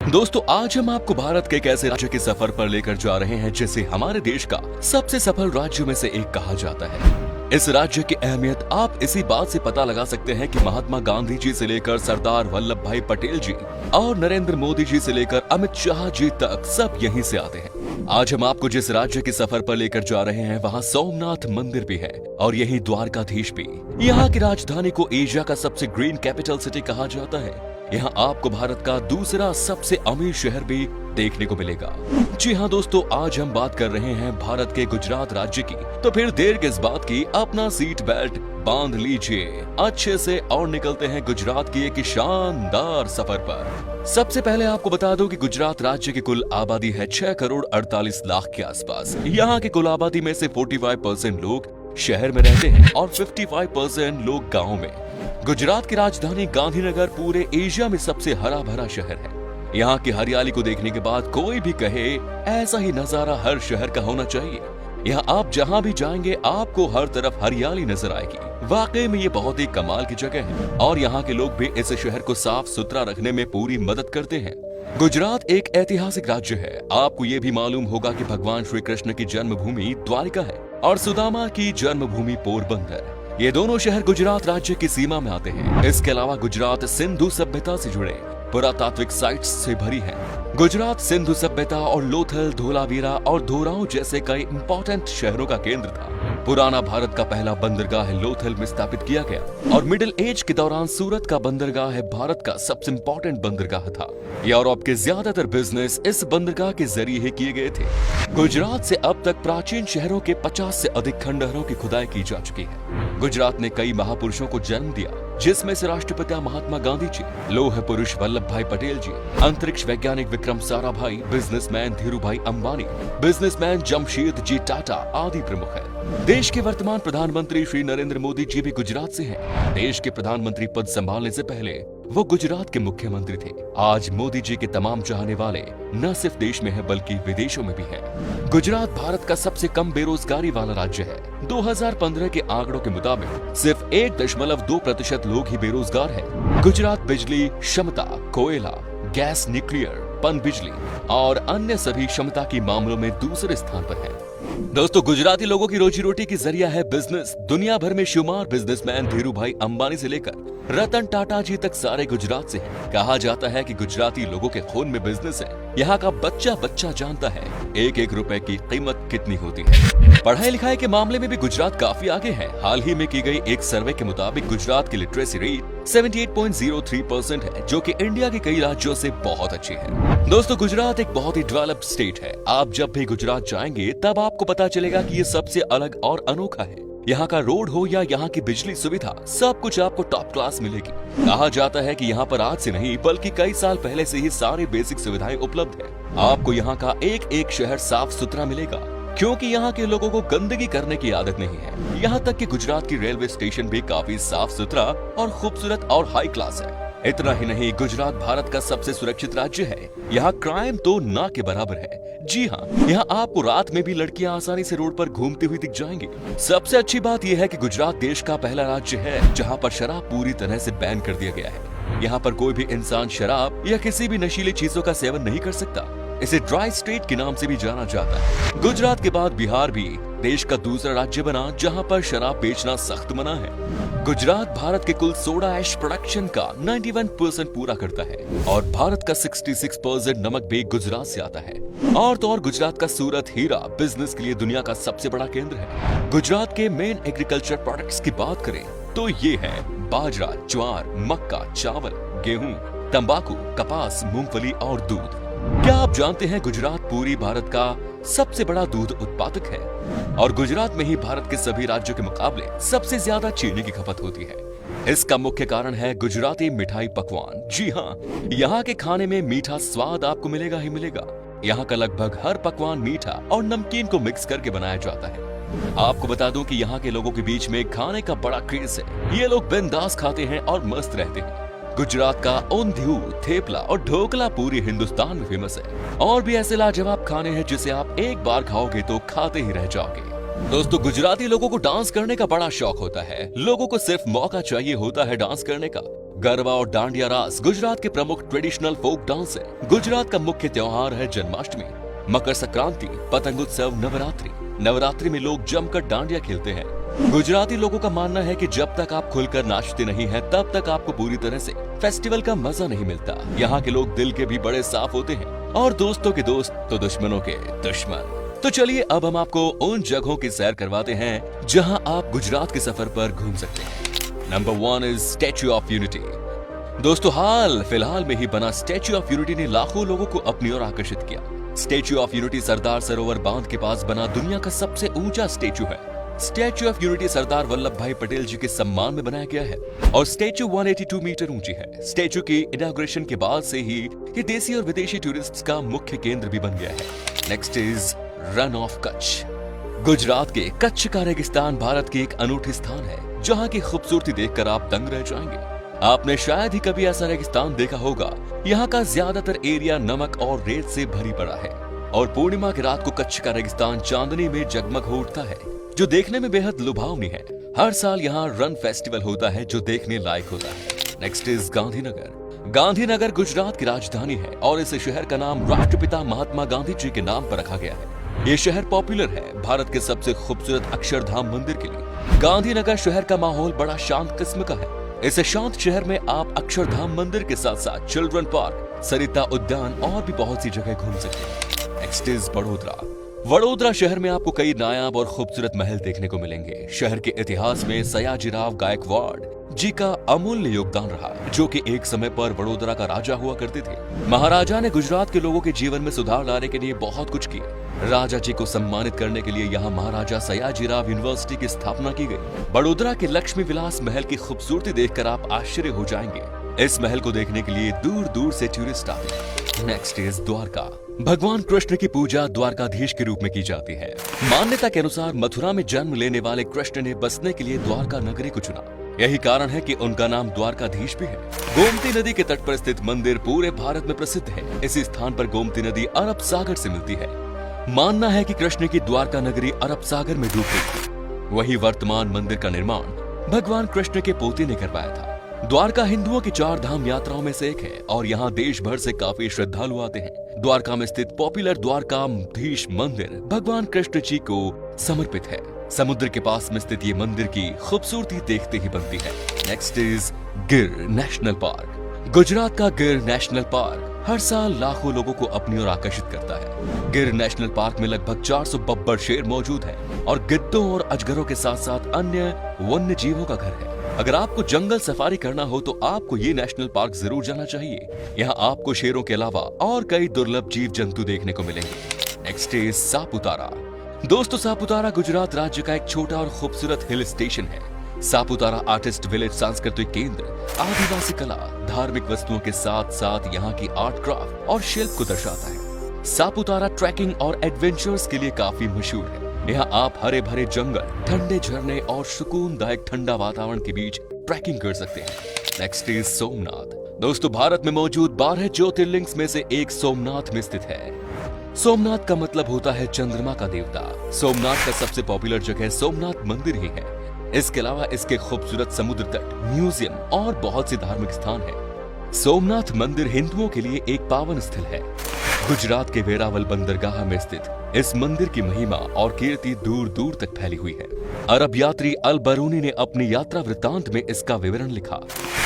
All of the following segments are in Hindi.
दोस्तों आज हम आपको भारत के एक ऐसे राज्य के सफर पर लेकर जा रहे हैं जिसे हमारे देश का सबसे सफल राज्यों में से एक कहा जाता है। इस राज्य की अहमियत आप इसी बात से पता लगा सकते हैं कि महात्मा गांधी जी से लेकर सरदार वल्लभ भाई पटेल जी और नरेंद्र मोदी जी से लेकर अमित शाह जी तक सब यहीं से आते हैं। आज हम आपको जिस राज्य के सफर पर लेकर जा रहे हैं वहाँ सोमनाथ मंदिर भी है और यही द्वारकाधीश भी। यहाँ की राजधानी को एशिया का सबसे ग्रीन कैपिटल सिटी कहा जाता है। यहाँ आपको भारत का दूसरा सबसे अमीर शहर भी देखने को मिलेगा। जी हाँ दोस्तों, आज हम बात कर रहे हैं भारत के गुजरात राज्य की। तो फिर देर किस बात की, अपना सीट बेल्ट बांध लीजिए अच्छे से और निकलते हैं गुजरात की एक शानदार सफर पर। सबसे पहले आपको बता दूं कि गुजरात राज्य की कुल आबादी है 6 करोड़ 48 लाख के आसपास। यहाँ की कुल आबादी में से 45% लोग शहर में रहते हैं और 55% लोग गाँव में। गुजरात की राजधानी गांधीनगर पूरे एशिया में सबसे हरा भरा शहर है। यहाँ की हरियाली को देखने के बाद कोई भी कहे ऐसा ही नजारा हर शहर का होना चाहिए। यहाँ आप जहाँ भी जाएंगे आपको हर तरफ हरियाली नजर आएगी। वाकई में ये बहुत ही कमाल की जगह है और यहाँ के लोग भी इस शहर को साफ सुथरा रखने में पूरी मदद करते हैं। गुजरात एक ऐतिहासिक राज्य है। आपको ये भी मालूम होगा कि भगवान श्री कृष्ण की जन्मभूमि द्वारिका है और सुदामा की जन्मभूमि पोरबंदर। ये दोनों शहर गुजरात राज्य की सीमा में आते हैं। इसके अलावा गुजरात सिंधु सभ्यता से जुड़े पुरातात्विक साइट्स से भरी है। गुजरात सिंधु सभ्यता और लोथल, धोलावीरा और धोराव जैसे कई इंपॉर्टेंट शहरों का केंद्र था। पुराना भारत का पहला बंदरगाह लोथल में स्थापित किया गया और मिडिल एज के दौरान सूरत का बंदरगाह भारत का सबसे इंपॉर्टेंट बंदरगाह था। यूरोप के ज्यादातर बिजनेस इस बंदरगाह के जरिए ही किए गए थे। गुजरात से अब तक प्राचीन शहरों के 50 से अधिक खंडहरों की खुदाई की जा चुकी है। गुजरात ने कई महापुरुषों को जन्म दिया, जिसमें से राष्ट्रपिता महात्मा गांधी जी, लौह पुरुष वल्लभ भाई पटेल जी, अंतरिक्ष वैज्ञानिक विक्रम साराभाई, बिजनेसमैन धीरूभाई अंबानी, बिजनेसमैन जमशेद जी टाटा आदि प्रमुख हैं। देश के वर्तमान प्रधानमंत्री श्री नरेंद्र मोदी जी भी गुजरात से हैं। देश के प्रधानमंत्री पद संभालने से पहले वो गुजरात के मुख्यमंत्री थे। आज मोदी जी के तमाम चाहने वाले न सिर्फ देश में है बल्कि विदेशों में भी हैं। गुजरात भारत का सबसे कम बेरोजगारी वाला राज्य है। 2015 के आंकड़ों के मुताबिक सिर्फ 1.2% लोग ही बेरोजगार हैं। गुजरात बिजली क्षमता, कोयला, गैस, न्यूक्लियर, पनबिजली और अन्य सभी क्षमता की मामलों में दूसरे स्थान पर है। दोस्तों, गुजराती लोगों की रोजी रोटी की जरिया है बिजनेस। दुनिया भर में शुमार बिजनेसमैन धीरूभाई अंबानी से लेकर रतन टाटा जी तक सारे गुजरात से हैं। कहा जाता है कि गुजराती लोगों के खून में बिजनेस है। यहाँ का बच्चा बच्चा जानता है एक एक रुपए की कीमत कितनी होती है। पढ़ाई लिखाई के मामले में भी गुजरात काफी आगे है। हाल ही में की गई एक सर्वे के मुताबिक गुजरात की लिटरेसी रेट 78.03% है, जो कि इंडिया के कई राज्यों से बहुत अच्छी है। दोस्तों, गुजरात एक बहुत ही डेवलप्ड स्टेट है। आप जब भी गुजरात जाएंगे तब आपको पता चलेगा कि ये सबसे अलग और अनोखा है। यहाँ का रोड हो या यहाँ की बिजली सुविधा, सब कुछ आपको टॉप क्लास मिलेगी। कहा जाता है कि यहाँ पर आज से नहीं बल्कि कई साल पहले से ही सारे बेसिक सुविधाएं उपलब्ध है। आपको यहाँ का एक एक शहर साफ सुथरा मिलेगा क्योंकि यहाँ के लोगों को गंदगी करने की आदत नहीं है। यहाँ तक कि गुजरात की रेलवे स्टेशन भी काफी साफ सुथरा और खूबसूरत और हाई क्लास है। इतना ही नहीं, गुजरात भारत का सबसे सुरक्षित राज्य है। यहाँ क्राइम तो ना के बराबर है। जी हाँ, यहाँ आपको रात में भी लड़कियाँ आसानी से रोड पर घूमती हुई दिख जाएंगी। सबसे अच्छी बात यह है कि गुजरात देश का पहला राज्य है जहाँ पर शराब पूरी तरह से बैन कर दिया गया है। यहाँ पर कोई भी इंसान शराब या किसी भी नशीली चीजों का सेवन नहीं कर सकता। इसे ड्राई स्टेट के नाम से भी जाना जाता है। गुजरात के बाद बिहार भी देश का दूसरा राज्य बना जहां पर शराब बेचना सख्त मना है। गुजरात भारत के कुल सोडा ऐश प्रोडक्शन का 91% पूरा करता है और भारत का 66% नमक भी गुजरात से आता है। और तो और गुजरात का सूरत हीरा बिजनेस के लिए दुनिया का सबसे बड़ा केंद्र है। गुजरात के मेन एग्रीकल्चर प्रोडक्ट्स की बात करें तो ये है बाजरा, ज्वार, मक्का, चावल, गेहूं, तंबाकू, कपास, मूंगफली और दूध। क्या आप जानते हैं गुजरात पूरी भारत का सबसे बड़ा दूध उत्पादक है और गुजरात में ही भारत के सभी राज्यों के मुकाबले सबसे ज्यादा चीनी की खपत होती है। इसका मुख्य कारण है गुजराती मिठाई पकवान। जी हाँ, यहाँ के खाने में मीठा स्वाद आपको मिलेगा ही मिलेगा। यहाँ का लगभग हर पकवान मीठा और नमकीन को मिक्स करके बनाया जाता है। आपको बता दूं कि यहाँ के लोगों के बीच में खाने का बड़ा क्रेज है। ये लोग बिंदास खाते हैं और मस्त रहते हैं। गुजरात का ऊंधियू, थेपला और ढोकला पूरे हिंदुस्तान में फेमस है। और भी ऐसे लाजवाब खाने हैं जिसे आप एक बार खाओगे तो खाते ही रह जाओगे। दोस्तों, गुजराती लोगों को डांस करने का बड़ा शौक होता है। लोगों को सिर्फ मौका चाहिए होता है डांस करने का। गरबा और डांडिया रास गुजरात के प्रमुख ट्रेडिशनल फोक डांस है। गुजरात का मुख्य त्योहार है जन्माष्टमी, मकर संक्रांति, पतंग उत्सव, नवरात्रि। नवरात्रि में लोग जमकर डांडिया खेलते हैं। गुजराती लोगों का मानना है कि जब तक आप खुलकर नाचते नहीं हैं, तब तक आपको पूरी तरह से फेस्टिवल का मजा नहीं मिलता। यहाँ के लोग दिल के भी बड़े साफ होते हैं और दोस्तों के दोस्त तो दुश्मनों के दुश्मन। तो चलिए अब हम आपको उन जगहों की सैर करवाते हैं जहां आप गुजरात के सफर पर घूम सकते हैं। Number 1 is statue of unity. दोस्तों, हाल फिलहाल में ही बना स्टैच्यू ऑफ यूनिटी ने लाखों लोगों को अपनी ओर आकर्षित किया। Statue of unity Sardar Sarovar बांध के पास बना दुनिया का सबसे ऊंचा स्टैच्यू है। Statue of unity Sardar Vallabh भाई पटेल जी के सम्मान में बनाया गया है और स्टैच्यू 182 मीटर ऊंची है। स्टैच्यू की इनॉग्रेशन के बाद से ही ये देसी और विदेशी टूरिस्ट्स का मुख्य केंद्र भी बन गया है। Next is run of Kutch. Gujarat के कच्छ का रेगिस्तान भारत की एक अनूठी स्थान है जहां की खूबसूरती देखकर आप दंग रह जाएंगे। आपने शायद ही कभी ऐसा रेगिस्तान देखा होगा। यहाँ का ज्यादातर एरिया नमक और रेत से भरी पड़ा है और पूर्णिमा की रात को कच्छ का रेगिस्तान चांदनी में जगमग हो उठता है, जो देखने में बेहद लुभावनी है। हर साल यहाँ रन फेस्टिवल होता है जो देखने लायक होता है। Next is Gandhinagar. गांधीनगर गुजरात की राजधानी है और इस शहर का नाम राष्ट्रपिता महात्मा गांधी जी के नाम पर रखा गया है। ये शहर पॉपुलर है भारत के सबसे खूबसूरत अक्षरधाम मंदिर के लिए। गांधीनगर शहर का माहौल बड़ा शांत किस्म का है। इस शांत शहर में आप अक्षरधाम मंदिर के साथ साथ चिल्ड्रन पार्क, सरिता उद्यान और भी बहुत सी जगह घूम सकते हैं। Next is Vadodara. वडोदरा शहर में आपको कई नायाब और खूबसूरत महल देखने को मिलेंगे। शहर के इतिहास में सयाजीराव गायकवाड़ जी का अमूल्य योगदान रहा, जो कि एक समय पर वडोदरा का राजा हुआ करते थे। महाराजा ने गुजरात के लोगों के जीवन में सुधार लाने के लिए बहुत कुछ किया। राजा जी को सम्मानित करने के लिए यहाँ महाराजा सयाजीराव यूनिवर्सिटी की स्थापना की गई। वडोदरा के लक्ष्मी विलास महल की खूबसूरती देखकर आप आश्चर्य हो जाएंगे। इस महल को देखने के लिए दूर दूर से टूरिस्ट आते हैं। Next is Dwarka. भगवान कृष्ण की पूजा द्वारकाधीश के रूप में की जाती है। मान्यता के अनुसार मथुरा में जन्म लेने वाले कृष्ण ने बसने के लिए द्वारका नगरी को चुना। यही कारण है कि उनका नाम द्वारकाधीश भी है। गोमती नदी के तट पर स्थित मंदिर पूरे भारत में प्रसिद्ध है। इसी स्थान पर गोमती नदी अरब सागर से मिलती है। मानना है कि कृष्ण की द्वारका नगरी अरब सागर में डूब गई थी। वही वर्तमान मंदिर का निर्माण भगवान कृष्ण के पोते ने करवाया था। द्वारका हिंदुओं की 4 धाम यात्राओं में से एक है और यहाँ देश भर से काफी श्रद्धालु आते हैं। द्वारका में स्थित पॉपुलर द्वारकाधीश मंदिर भगवान कृष्ण जी को समर्पित है। समुद्र के पास में स्थित ये मंदिर की खूबसूरती देखते ही बनती है। नेक्स्ट इज गिर नेशनल पार्क। गुजरात का गिर नेशनल पार्क हर साल लाखों लोगों को अपनी ओर आकर्षित करता है। गिर नेशनल पार्क में लगभग 400 बब्बर शेर मौजूद है और गिद्धों और अजगरों के साथ साथ अन्य वन्य जीवों का घर है। अगर आपको जंगल सफारी करना हो तो आपको ये नेशनल पार्क जरूर जाना चाहिए। यहाँ आपको शेरों के अलावा और कई दुर्लभ जीव जंतु देखने को मिलेंगे। Next is Saputara. दोस्तों, सापुतारा गुजरात राज्य का एक छोटा और खूबसूरत हिल स्टेशन है। सापुतारा आर्टिस्ट विलेज सांस्कृतिक केंद्र आदिवासी कला, धार्मिक वस्तुओं के साथ साथ यहाँ की आर्ट क्राफ्ट और शिल्प को दर्शाता है। सापुतारा ट्रैकिंग और एडवेंचर्स के लिए काफी मशहूर है। यहाँ आप हरे भरे जंगल, ठंडे झरने और सुकूनदायक ठंडा वातावरण के बीच ट्रैकिंग कर सकते हैं। Next is Somnath. दोस्तों, भारत में मौजूद 12 ज्योतिर्लिंग्स में से एक सोमनाथ में स्थित है। सोमनाथ का मतलब होता है चंद्रमा का देवता। सोमनाथ का सबसे पॉपुलर जगह सोमनाथ मंदिर ही है। इसके अलावा इसके खूबसूरत समुद्र तट, म्यूजियम और बहुत से धार्मिक स्थान हैं। सोमनाथ मंदिर हिंदुओं के लिए एक पावन स्थल है। गुजरात के वेरावल बंदरगाह में स्थित इस मंदिर की महिमा और कीर्ति दूर दूर तक फैली हुई है। अरब यात्री अल बरूनी ने अपनी यात्रा वृत्तांत में इसका विवरण लिखा,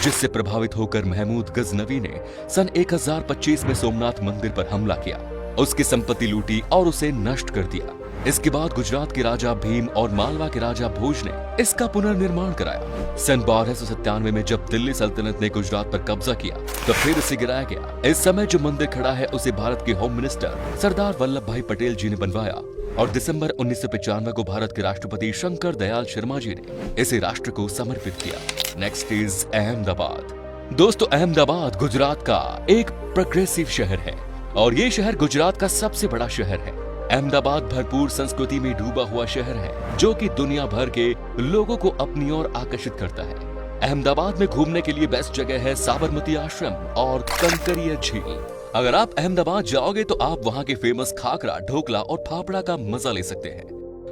जिससे प्रभावित होकर महमूद गजनवी ने सन 1025 में सोमनाथ मंदिर पर हमला किया, उसकी संपत्ति लूटी और उसे नष्ट कर दिया। इसके बाद गुजरात के राजा भीम और मालवा के राजा भोज ने इसका पुनर्निर्माण कराया। सन 1297 में जब दिल्ली सल्तनत ने गुजरात पर कब्जा किया तो फिर इसे गिराया गया। इस समय जो मंदिर खड़ा है उसे भारत के होम मिनिस्टर सरदार वल्लभ भाई पटेल जी ने बनवाया और दिसंबर 1995 को भारत के राष्ट्रपति शंकर दयाल शर्मा जी ने इसे राष्ट्र को समर्पित किया। Next is Ahmedabad. दोस्तों, अहमदाबाद गुजरात का एक प्रोग्रेसिव शहर है और ये शहर गुजरात का सबसे बड़ा शहर है। अहमदाबाद भरपूर संस्कृति में डूबा हुआ शहर है जो कि दुनिया भर के लोगों को अपनी ओर आकर्षित करता है। अहमदाबाद में घूमने के लिए बेस्ट जगह है साबरमती आश्रम और कंकरिया झील। अगर आप अहमदाबाद जाओगे तो आप वहाँ के फेमस खाकरा, ढोकला और फाफड़ा का मजा ले सकते हैं।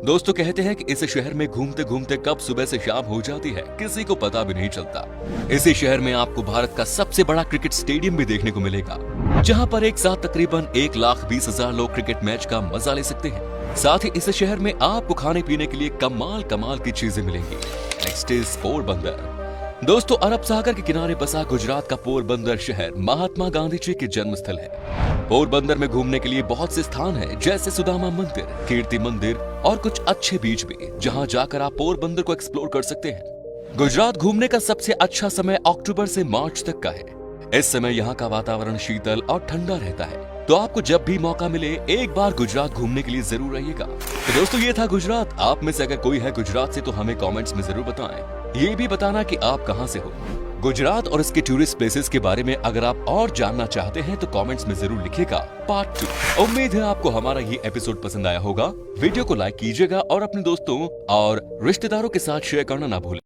दोस्तों कहते हैं कि इस शहर में घूमते घूमते कब सुबह से शाम हो जाती है किसी को पता भी नहीं चलता। इसी शहर में आपको भारत का सबसे बड़ा क्रिकेट स्टेडियम भी देखने को मिलेगा, जहां पर एक साथ तकरीबन 1,20,000 लोग क्रिकेट मैच का मजा ले सकते हैं। साथ ही इस शहर में आपको खाने पीने के लिए कमाल कमाल की चीजें मिलेंगी। Next is Porbandar. दोस्तों अरब सागर के किनारे बसा गुजरात का पोरबंदर शहर महात्मा गांधी जी के जन्म स्थल है। पोरबंदर में घूमने के लिए बहुत से स्थान हैं, जैसे सुदामा मंदिर, कीर्ति मंदिर और कुछ अच्छे बीच भी, जहां जाकर आप पोरबंदर को एक्सप्लोर कर सकते हैं। गुजरात घूमने का सबसे अच्छा समय अक्टूबर से मार्च तक का है। इस समय यहाँ का वातावरण शीतल और ठंडा रहता है, तो आपको जब भी मौका मिले एक बार गुजरात घूमने के लिए जरूर रहिएगा। तो दोस्तों ये था गुजरात। आप में से अगर कोई है गुजरात से तो हमें कमेंट्स में जरूर बताएं। ये भी बताना कि आप कहां से हो। गुजरात और इसके टूरिस्ट प्लेसेस के बारे में अगर आप और जानना चाहते हैं तो कमेंट्स में जरूर लिखिएगा पार्ट 2। उम्मीद है आपको हमारा ये एपिसोड पसंद आया होगा। वीडियो को लाइक कीजिएगा और अपने दोस्तों और रिश्तेदारों के साथ शेयर करना ना भूलें।